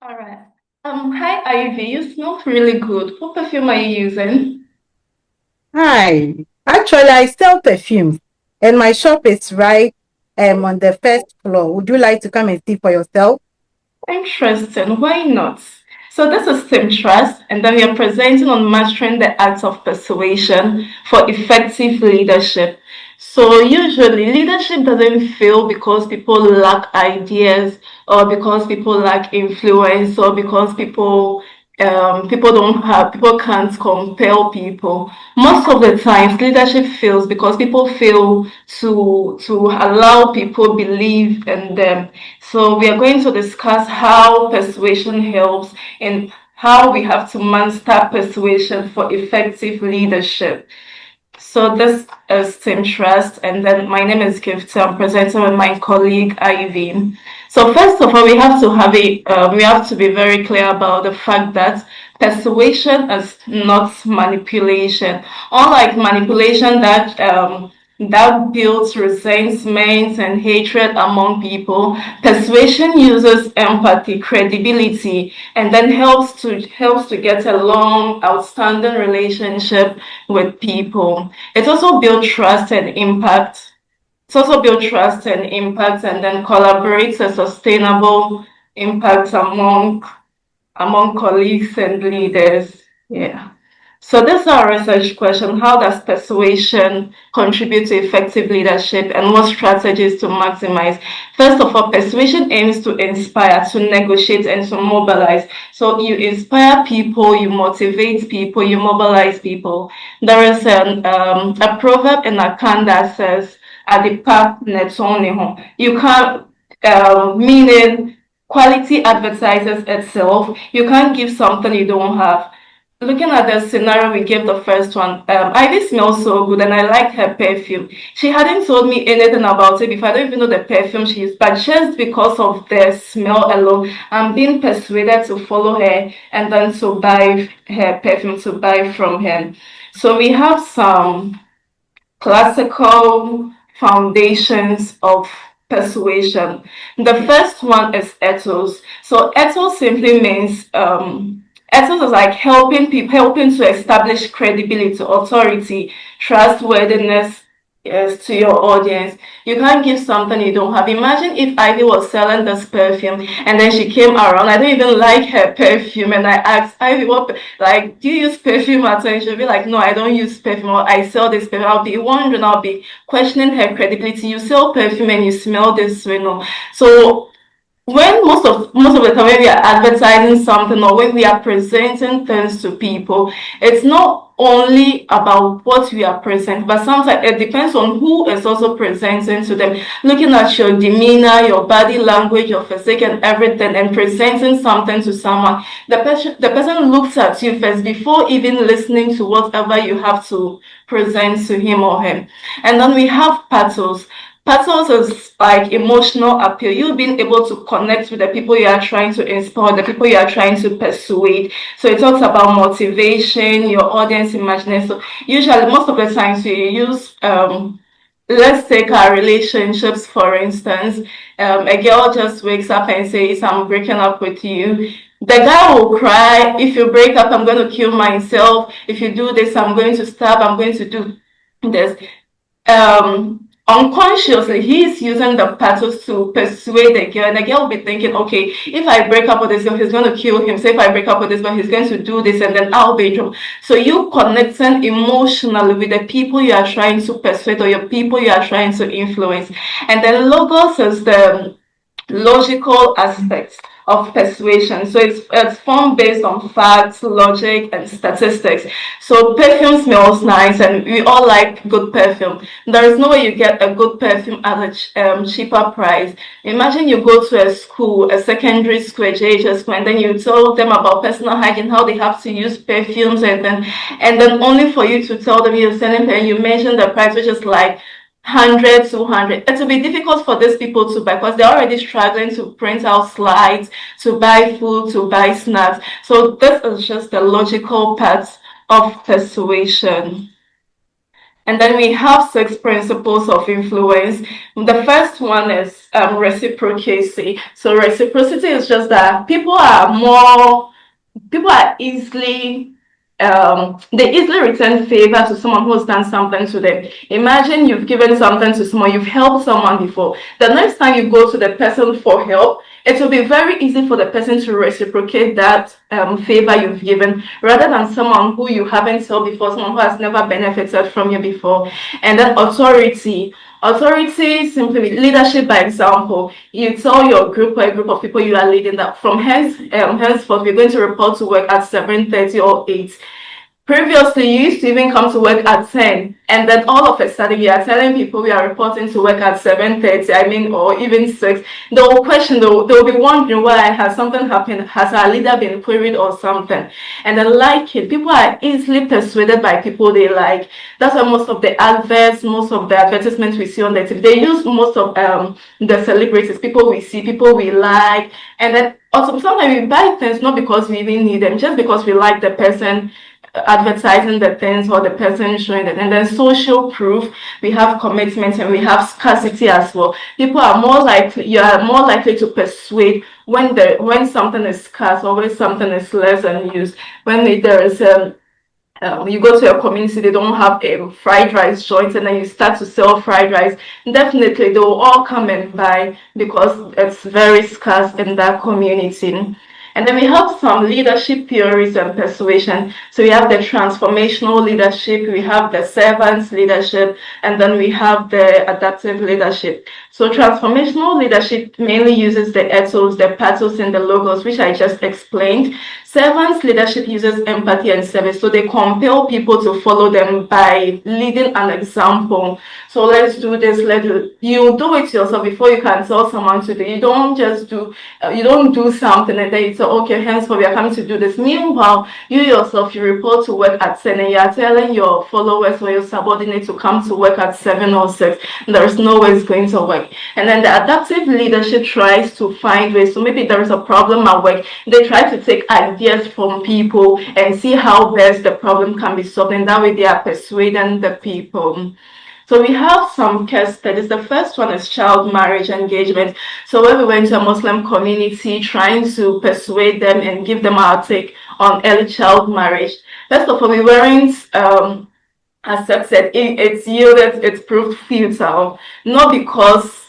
All right. Hi Ivy, you smell really good. What perfume are you using? Hi. Actually, I sell perfumes and my shop is right on the first floor. Would you like to come and see for yourself? Interesting. Why not? So this is Tim Trust, and then we are presenting on mastering the art of persuasion for effective leadership. So usually leadership doesn't fail because people lack ideas or because people lack influence or because people can't compel people. Most of the times leadership fails because people fail to allow people believe in them. So we are going to discuss how persuasion helps and how we have to master persuasion for effective leadership. So this is Team Trust, and then my name is Gifty. I'm presenting with my colleague Ivy. So first of all, we have to be very clear about the fact that persuasion is not manipulation. Unlike manipulation that builds resentment and hatred among people, persuasion uses empathy, credibility, and then helps to get a long, outstanding relationship with people. It also builds trust and impact. It's also build trust and impact, and then collaborates a sustainable impact among colleagues and leaders. Yeah. So this is our research question. How does persuasion contribute to effective leadership and what strategies to maximize? First of all, persuasion aims to inspire, to negotiate, and to mobilize. So you inspire people, you motivate people, you mobilize people. There is a proverb in Akan that says, Adipa netoniho. You can't, meaning quality advertises itself. You can't give something you don't have. Looking at the scenario we gave the first one, Ivy smells so good and I like her perfume. She hadn't told me anything about it before. I don't even know the perfume she used, but just because of the smell alone, I'm being persuaded to follow her and then to buy her perfume, to buy from her. So we have some classical foundations of persuasion. The first one is ethos. So ethos simply means ethos is like helping people, helping to establish credibility, authority, trustworthiness, yes, to your audience. You can't give something you don't have. Imagine if Ivy was selling this perfume and then she came around. I don't even like her perfume, and I asked Ivy, "What, like, do you use perfume at all?" And she'll be like, "No, I don't use perfume. Or I sell this perfume." I'll be wondering, I'll be questioning her credibility. You sell perfume and you smell this, you know. So when most of the time when we are advertising something or when we are presenting things to people, it's not only about what we are presenting, but sometimes it depends on who is also presenting to them. Looking at your demeanor, your body language, your physique, and everything, and presenting something to someone, the person looks at you first before even listening to whatever you have to present to him or her. And then we have pathos. Pathos is like emotional appeal. You being able to connect with the people you are trying to inspire, the people you are trying to persuade. So it talks about motivation, your audience imagination. So usually, most of the times we use let's take our relationships for instance. A girl just wakes up and says, "I'm breaking up with you." The guy will cry. "If you break up, I'm going to kill myself. If you do this, I'm going to stab. I'm going to do this." Unconsciously he's using the pathos to persuade the girl, and the girl will be thinking, "Okay, if I break up with this girl, he's going to kill him. So if I break up with this girl, he's going to do this, and then I'll be in trouble." So you connecting emotionally with the people you are trying to persuade or your people you are trying to influence. And then logos is the logical aspects of persuasion. So it's formed based on facts, logic, and statistics. So perfume smells nice, and we all like good perfume. There is no way you get a good perfume at a cheaper price. Imagine you go to a school, a secondary school, a JHS school, and then you tell them about personal hygiene, how they have to use perfumes, and then only for you to tell them you're selling and you mention the price, which is like 100, 200. It will be difficult for these people to buy because they're already struggling to print out slides, to buy food, to buy snacks. So this is just the logical part of persuasion. And then we have 6 principles of influence. The first one is reciprocity. So reciprocity is just that people are easily they easily return favor to someone who has done something to them. Imagine you've given something to someone, you've helped someone before. The next time you go to the person for help, it will be very easy for the person to reciprocate that favor you've given, rather than someone who you haven't helped before, someone who has never benefited from you before. And then authority. Authority simply leadership by example. You tell your group or a group of people you are leading that from henceforth we're going to report to work at 7:30 or 8. Previously, you used to even come to work at 10, and then all of a sudden you are telling people we are reporting to work at 7:30, or even 6. They will question, they'll be wondering why has something happened, has our leader been queried or something. And then like it, people are easily persuaded by people they like. That's why most of the advertisements we see on the TV, they use most of the celebrities, people we see, people we like, and then also sometimes we buy things not because we even need them, just because we like the person advertising the things or the person showing it. And then social proof, we have commitment and we have scarcity as well. You are more likely to persuade when something is scarce or when something is less than used. When there is you go to a community, they don't have a fried rice joint, and then you start to sell fried rice, definitely they will all come and buy because it's very scarce in that community. And then we have some leadership theories and persuasion. So we have the transformational leadership, we have the servants leadership, and then we have the adaptive leadership. So transformational leadership mainly uses the ethos, the pathos, and the logos, which I just explained. Servants leadership uses empathy and service. So they compel people to follow them by leading an example. So let's do this, you do it yourself before you can tell someone to do. You don't just you don't do something and then you say, okay, henceforth we are coming to do this. Meanwhile, you yourself, you report to work at 10 and you are telling your followers or your subordinates to come to work at 7 or 6. There's no way it's going to work. And then the adaptive leadership tries to find ways. So maybe there is a problem at work. They try to take ideas from people and see how best the problem can be solved. And that way they are persuading the people. So we have some case studies. The first one is child marriage engagement. So when we went to a Muslim community trying to persuade them and give them our take on early child marriage. First of all, we weren't accepted. It proved futile, not because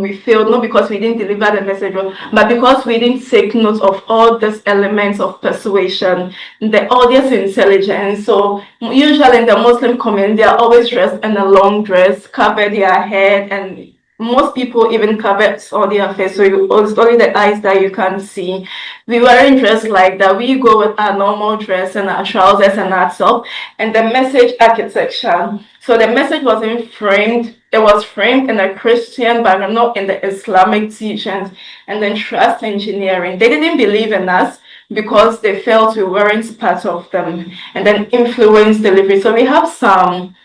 we failed, not because we didn't deliver the message, but because we didn't take note of all these elements of persuasion, the audience intelligence. So usually in the Muslim community, they are always dressed in a long dress, cover their head, and most people even cover all their face, so it's only the eyes that you can see. We weren't dressed like that. We go with our normal dress and our trousers and our top, and the message architecture. So the message wasn't framed. It was framed in a Christian background, not in the Islamic teachings. And then trust engineering. They didn't believe in us because they felt we weren't part of them. And then influence delivery. So we have some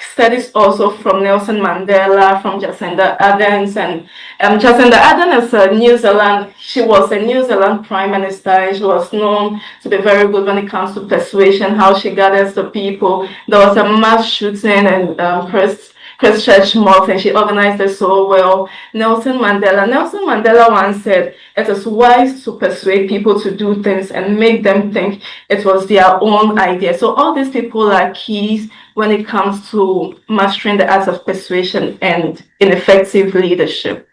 studies also from Nelson Mandela, from Jacinda Ardern, and Jacinda Ardern is she was a New Zealand Prime Minister, and she was known to be very good when it comes to persuasion, how she gathers the people. There was a mass shooting in Christchurch Mosque, and she organized it so well. Nelson Mandela once said, it is wise to persuade people to do things and make them think it was their own idea. So all these people are keys when it comes to mastering the art of persuasion and ineffective leadership.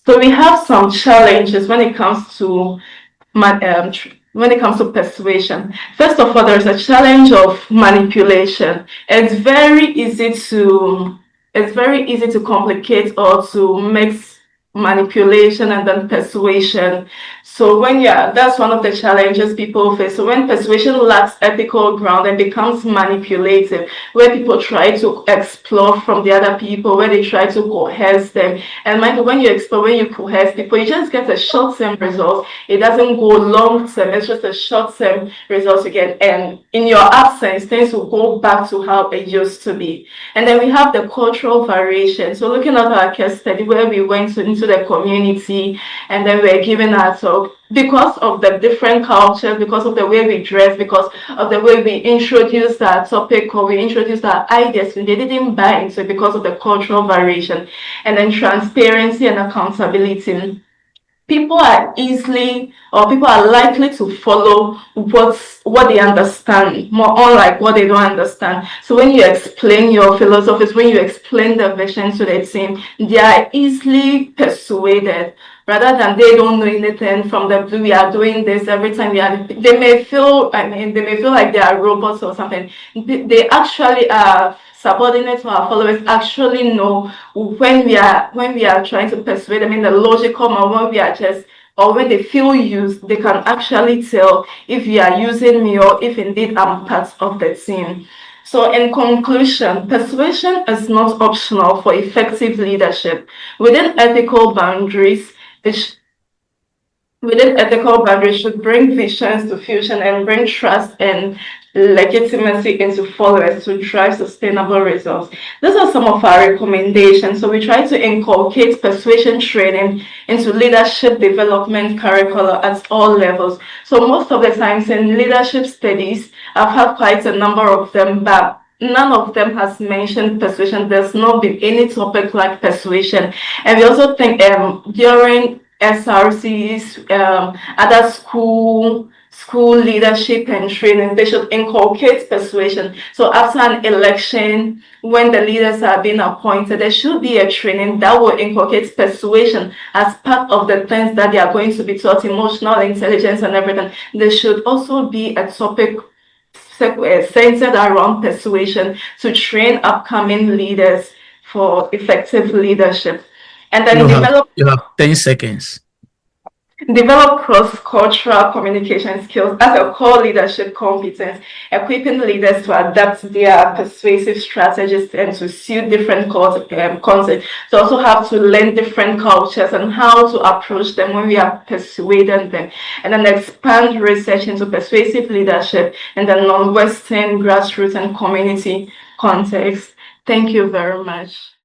So we have some challenges when it comes to persuasion. First of all, there's a challenge of manipulation. It's very easy to complicate or to mix manipulation and then persuasion. So that's one of the challenges people face. So when persuasion lacks ethical ground and becomes manipulative, where people try to explore from the other people, where they try to coerce them. And mind you, when you coerce people, you just get a short-term result. It doesn't go long-term. It's just a short-term result you get. And in your absence, things will go back to how it used to be. And then we have the cultural variation. So looking at our case study where we went into into the community, and then we're giving our talk. Because of the different cultures, because of the way we dress, because of the way we introduce our topic or we introduce our ideas, they didn't buy into it because of the cultural variation. And then transparency and accountability. People are easily or people are likely to follow what they understand more, unlike what they don't understand. So when you explain your philosophies, when you explain the vision to the team, they are easily persuaded rather than they don't know anything from the blue. We are doing this every time they may feel, they may feel like they are robots or something. They actually are subordinates to our followers, actually know when we are trying to persuade them in the logical manner, when we are just, or when they feel used, they can actually tell if you are using me or if indeed I'm part of the team. So in conclusion, persuasion is not optional for effective leadership. Within ethical boundaries, should bring visions to fusion and bring trust and legitimacy into followers to drive sustainable results. These are some of our recommendations. So we try to inculcate persuasion training into leadership development curricula at all levels. So most of the times in leadership studies, I've had quite a number of them, but none of them has mentioned persuasion. There's not been any topic like persuasion. And we also think during SRCs, other school leadership and training, they should inculcate persuasion. So after an election, when the leaders are being appointed, there should be a training that will inculcate persuasion as part of the things that they are going to be taught, emotional intelligence and everything. There should also be a topic centered around persuasion to train upcoming leaders for effective leadership. And then you have 10 seconds. Develop cross-cultural communication skills as a core leadership competence, equipping leaders to adapt their persuasive strategies and to suit different concepts. So also have to learn different cultures and how to approach them when we are persuading them. And then expand research into persuasive leadership in the non-Western grassroots and community context. Thank you very much.